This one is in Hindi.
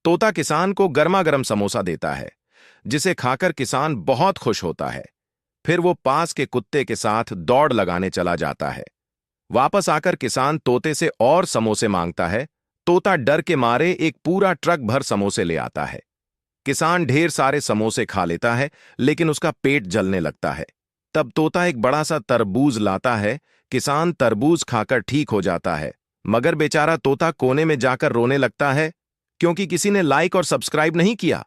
तोता किसान को गर्मा गर्म समोसा देता है, जिसे खाकर किसान बहुत खुश होता है। फिर वो पास के कुत्ते के साथ दौड़ लगाने चला जाता है। वापस आकर किसान तोते से और समोसे मांगता है। तोता डर के मारे एक पूरा ट्रक भर समोसे ले आता है। किसान ढेर सारे समोसे खा लेता है, लेकिन उसका पेट जलने लगता है। तब तोता एक बड़ा सा तरबूज लाता है। किसान तरबूज खाकर ठीक हो जाता है, मगर बेचारा तोता कोने में जाकर रोने लगता है, क्योंकि किसी ने लाइक और सब्सक्राइब नहीं किया।